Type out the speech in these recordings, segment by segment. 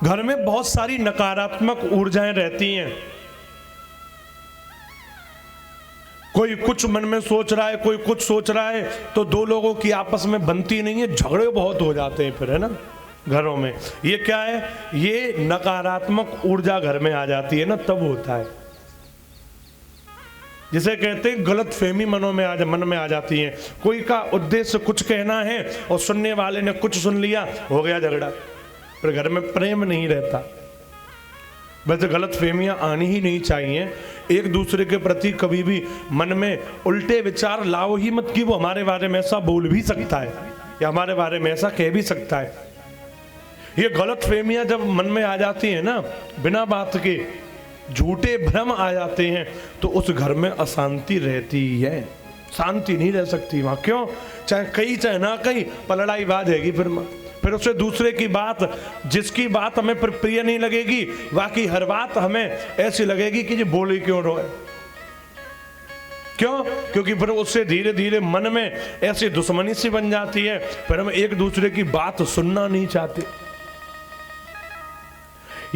घर में बहुत सारी नकारात्मक ऊर्जाएं रहती हैं। कोई कुछ मन में सोच रहा है, कोई कुछ सोच रहा है, तो दो लोगों की आपस में बनती नहीं है, झगड़े बहुत हो जाते हैं फिर, है ना, घरों में। ये क्या है? ये नकारात्मक ऊर्जा घर में आ जाती है ना, तब होता है। जिसे कहते हैं गलत फहमी मन में आ जाती है। कोई का उद्देश्य कुछ कहना है और सुनने वाले ने कुछ सुन लिया, हो गया झगड़ा, फिर घर में प्रेम नहीं रहता। वैसे गलत फहमियां आनी ही नहीं चाहिए। एक दूसरे के प्रति कभी भी मन में उल्टे विचार लाओ ही मत कि वो हमारे बारे में ऐसा बोल भी सकता है या हमारे बारे में ऐसा कह भी सकता है। ये गलत फहमियां जब मन में आ जाती है ना, बिना बात के झूठे भ्रम आ जाते हैं, तो उस घर में अशांति रहती है, शांति नहीं रह सकती वहां। क्यों? चाहे कहीं चाहे ना कहीं पर लड़ाई बाधेगी। फिर उससे दूसरे की बात, जिसकी बात हमें प्रिय नहीं लगेगी, बाकी हर बात हमें ऐसी लगेगी कि ये बोली क्यों रहे। क्यों? क्योंकि फिर उससे धीरे धीरे मन में ऐसी दुश्मनी सी बन जाती है, फिर हम एक दूसरे की बात सुनना नहीं चाहते।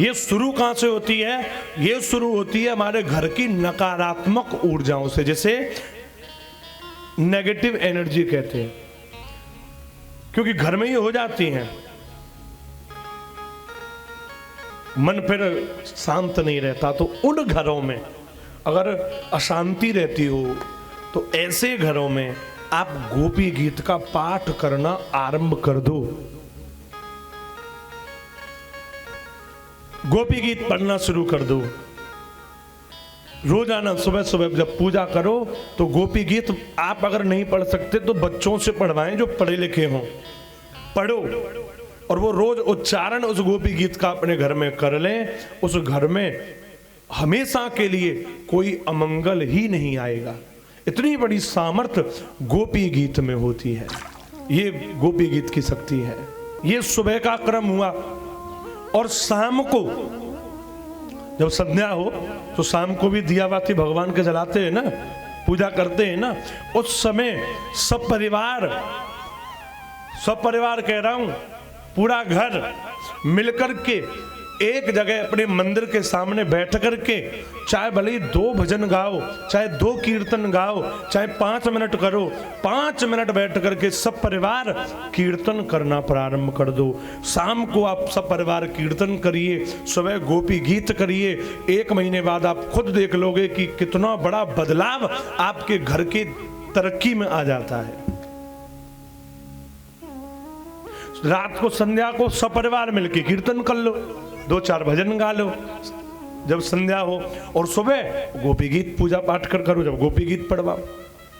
ये शुरू कहां से होती है? ये शुरू होती है हमारे घर की नकारात्मक ऊर्जाओं से, जिसे नेगेटिव एनर्जी कहते हैं, क्योंकि घर में ही हो जाती हैं। मन फिर शांत नहीं रहता। तो उन घरों में अगर अशांति रहती हो, तो ऐसे घरों में आप गोपी गीत का पाठ करना आरंभ कर दो। गोपी गीत पढ़ना शुरू कर दो। रोजाना सुबह सुबह जब पूजा करो तो गोपी गीत आप अगर नहीं पढ़ सकते तो बच्चों से पढ़वाएं जो पढ़े लिखे हों, पढ़ो, और वो रोज उच्चारण उस गोपी गीत का अपने घर में कर लें। उस घर में हमेशा के लिए कोई अमंगल ही नहीं आएगा। इतनी बड़ी सामर्थ्य गोपी गीत में होती है। ये गोपी गीत की शक्ति है। ये सुबह का क्रम हुआ, और शाम को जब संध्या हो तो शाम को भी दिया बाती भगवान के जलाते हैं ना, पूजा करते हैं ना, उस समय सब परिवार कह रहा हूं, पूरा घर मिलकर के एक जगह अपने मंदिर के सामने बैठ करके, चाहे भले ही 2 भजन गाओ, चाहे 2 कीर्तन गाओ, चाहे 5 मिनट करो, 5 मिनट बैठ करके सब परिवार कीर्तन करना प्रारंभ कर दो। शाम को आप सब परिवार कीर्तन करिए, सुबह गोपी गीत करिए। 1 महीने बाद आप खुद देख लोगे कि कितना बड़ा बदलाव आपके घर की तरक्की में आ जाता है। रात को संध्या को सब परिवार मिलकर कीर्तन कर लो, 2-4 भजन गा लो जब संध्या हो, और सुबह गोपी गीत पूजा पाठ करो जब गोपी गीत पढ़वाओ।